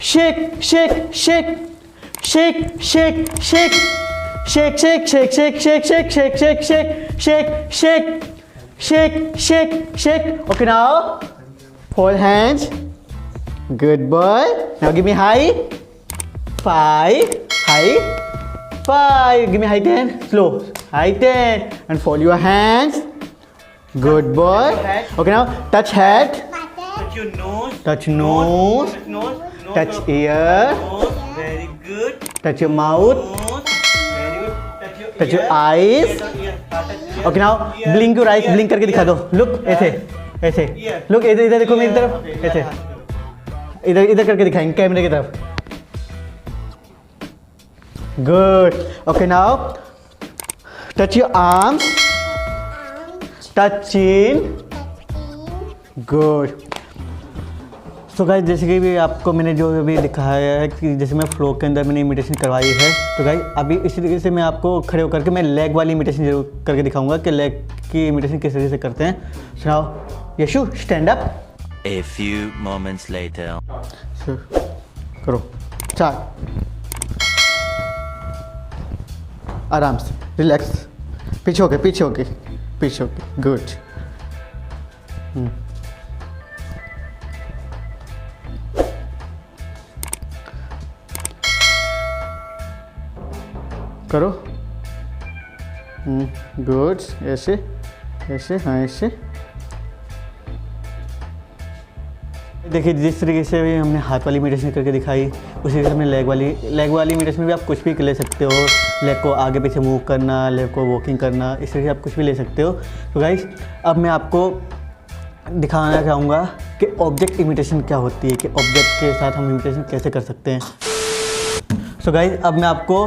shake, shake, shake, shake, shake, shake, shake, shake, shake, shake, shake, shake, shake, shake, shake, shake, shake, shake, shake. Okay, now hold hands. Good boy. Now give me high. 5, high. 5. Give me high 10. Slow. High 10. And fold your hands. Good boy. Okay, now touch head. Touch your nose. Touch nose. Nose. Touch ear. Nose. Very good. Touch your mouth. Nose. Very good. Touch your eyes. Okay, now blink your eyes. Blink करके दिखा दो. Look ऐसे ऐसे. Look इधर इधर देखो मेरी तरफ. ऐसे. इधर इधर करके दिखाएंगे कैमरे की तरफ. Good. Okay, now touch your arms. Touch chin. Good. तो गाइस जैसे कि भी आपको मैंने जो अभी दिखाया है कि जैसे मैं फ्लो के अंदर मैंने इमिटेशन करवाई है, तो गाइस अभी इसी तरीके से मैं आपको खड़े होकर के मैं लेग वाली इमिटेशन जरूर करके दिखाऊंगा कि लेग की इमिटेशन किस तरीके से करते हैं. सुनाओ Yashu, stand up. A few moments later. करो 4. आराम से रिलैक्स. पीछे होके पीछे होके पीछे होके. गुड. करो. गुड. ऐसे ऐसे. हाँ ऐसे. देखिए जिस तरीके से भी हमने हाथ वाली मेडिटेशन करके दिखाई, उसी तरीके से हमने लेग वाली मेडिटेशन में भी आप कुछ भी ले सकते हो. लेग को आगे पीछे मूव करना, लेग को वॉकिंग करना, इस तरीके से आप कुछ भी ले सकते हो. तो गाइस अब मैं आपको दिखाना चाहूँगा कि ऑब्जेक्ट इमिटेशन क्या होती है, कि ऑब्जेक्ट के साथ हम इमिटेशन कैसे कर सकते हैं. सो गाइस अब मैं आपको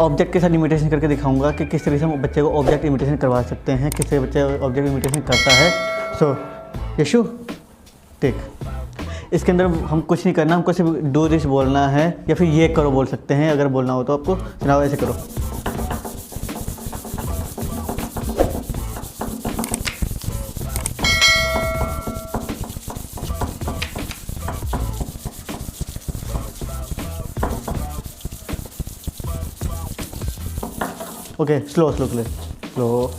ऑब्जेक्ट के साथ इमिटेशन करके दिखाऊंगा कि किस तरीके से हम बच्चे को ऑब्जेक्ट इमिटेशन करवा सकते हैं, किस तरह बच्चे ऑब्जेक्ट इमिटेशन करता है. सो यशु टेक. इसके अंदर हम कुछ नहीं करना, हमको सिर्फ डू दिस बोलना है, या फिर ये करो बोल सकते हैं अगर बोलना हो तो आपको. सुनाओ ऐसे करो. Okay slow slow slow slow.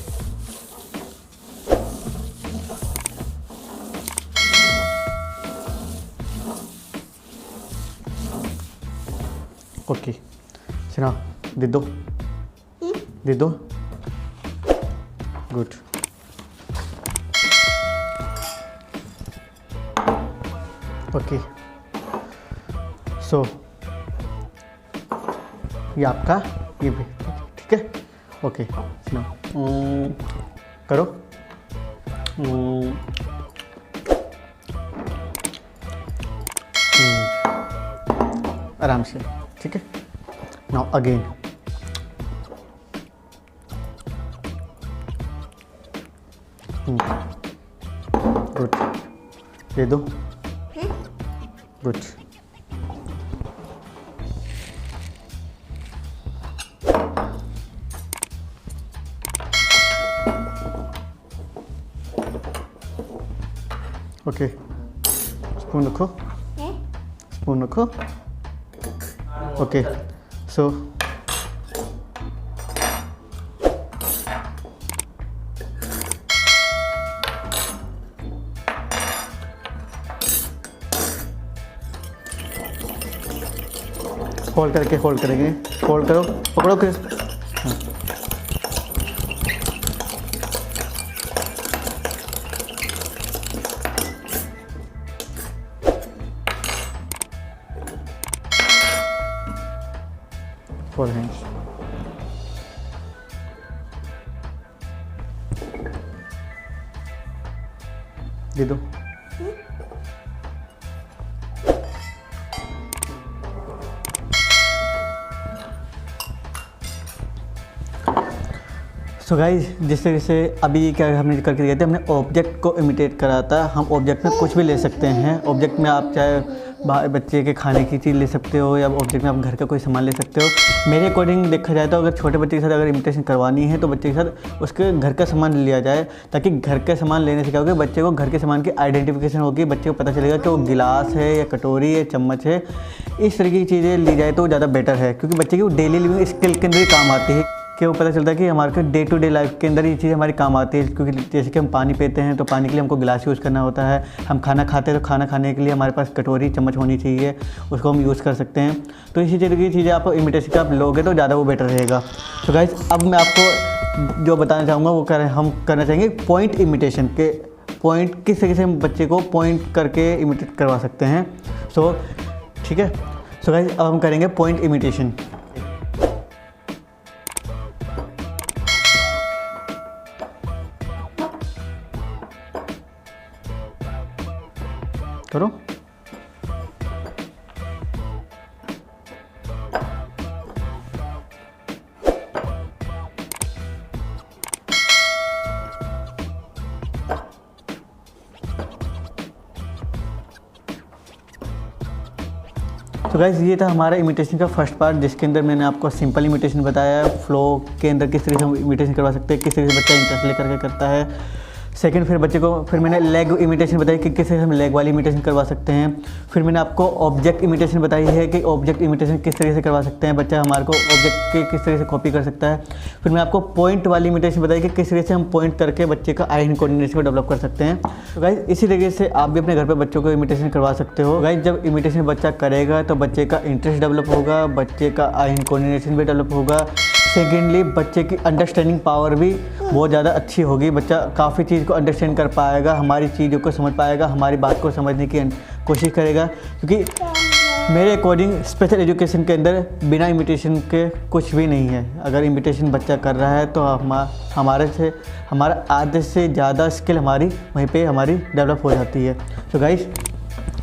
Okay सुना. दे दो दे दो. गुड. ओके सो ये आपका ये भी ठीक है. ओके सुनो. करो. आराम से. ठीक है. Now again. गुड. दे दो. गुड. ओके स्पून रखो. स्पून रखो. ओके सो होल्ड करके होल्ड करेंगे. होल्ड करो. पकड़ो के. Four hands. दे दो. सो गाइज जिस तरीके से अभी क्या हमने करके दिया था, हमने ऑब्जेक्ट को इमिटेट करा था. हम ऑब्जेक्ट में कुछ भी ले सकते हैं. ऑब्जेक्ट में आप चाहे बच्चे के खाने की चीज़ ले सकते हो या ऑब्जेक्ट में आप घर का कोई सामान ले सकते हो। मेरे अकॉर्डिंग देखा जाए तो अगर छोटे बच्चे के साथ अगर इमिटेशन करवानी है तो बच्चे के साथ उसके घर का सामान लिया जाए, ताकि घर का सामान लेने से क्या होगा, बच्चे को घर के सामान की आइडेंटिफिकेशन होगी, बच्चे को पता चलेगा कि वो गिलास है या कटोरी है, चम्मच है। इस तरीके की चीज़ें ली जाए तो ज़्यादा बेटर है, क्योंकि बच्चे की वो डेली लिविंग स्किल के अंदर ही काम आती है कि वो पता चलता है कि हमारे डे टू डे लाइफ के अंदर ये चीज़ हमारी काम आती है। क्योंकि जैसे कि हम पानी पीते हैं तो पानी के लिए हमको गिलास यूज़ करना होता है, हम खाना खाते हैं तो खाना खाने के लिए हमारे पास कटोरी चम्मच होनी चाहिए, उसको हम यूज़ कर सकते हैं। तो इसी तरीके की चीज़ें आप इमिटेशन का आप लोगे तो ज़्यादा वो बेटर रहेगा। तो गाइस अब मैं आपको जो बताना चाहूँगा वो हम करना चाहेंगे पॉइंट इमिटेशन के। पॉइंट किस तरीके से हम बच्चे को पॉइंट करके इमिटेट करवा सकते हैं। सो ठीक है, सो गाइस अब हम करेंगे पॉइंट इमिटेशन। करो। तो गाइस ये था हमारा इमिटेशन का फर्स्ट पार्ट, जिसके अंदर मैंने आपको सिंपल इमिटेशन बताया है, फ्लो के अंदर किस तरीके से हम इमिटेशन करवा सकते हैं, किस तरीके से बच्चा इंटरेस्ट लेकर के करता है। सेकंड फिर बच्चे को फिर मैंने लेग इमिटेशन बताई कि किस तरह से हम लेग वाली इमिटेशन करवा सकते हैं। फिर मैंने आपको ऑब्जेक्ट इमिटेशन बताई है कि ऑब्जेक्ट इमिटेशन किस तरीके से करवा सकते हैं, बच्चा हमारे को ऑब्जेक्ट के किस तरीके से कॉपी कर सकता है। फिर मैं आपको पॉइंट वाली इमिटेशन बताई कि किस तरीके से हम पॉइंट करके बच्चे का आई हैंड कोऑर्डिनेशन को डेवलप कर सकते हैं। तो गाइस इसी तरीके से आप भी अपने घर पर बच्चों को इमिटेशन करवा सकते हो। गाइस जब इमिटेशन बच्चा करेगा तो बच्चे का इंटरेस्ट डेवलप होगा, बच्चे का आई हैंड कोऑर्डिनेशन भी डेवलप होगा। सेकेंडली बच्चे की अंडरस्टैंडिंग पावर भी बहुत ज़्यादा अच्छी होगी, बच्चा काफ़ी चीज़ को अंडरस्टैंड कर पाएगा, हमारी चीज़ों को समझ पाएगा, हमारी बात को समझने की कोशिश करेगा। क्योंकि मेरे अकॉर्डिंग स्पेशल एजुकेशन के अंदर बिना इमिटेशन के कुछ भी नहीं है। अगर इमिटेशन बच्चा कर रहा है तो हमारा आधे से ज़्यादा स्किल हमारी वहीं पे हमारी डेवलप हो जाती है। तो गाइस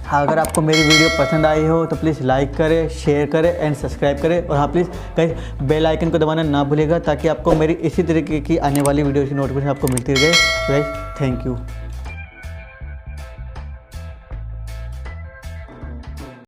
अगर आपको मेरी वीडियो पसंद आई हो तो प्लीज़ लाइक करें, शेयर करें एंड सब्सक्राइब करें। और हाँ प्लीज़ गाइस बेल आइकन को दबाना ना भूलिएगा, ताकि आपको मेरी इसी तरीके की आने वाली वीडियो की नोटिफिकेशन आपको मिलती रहे। Guys thank you.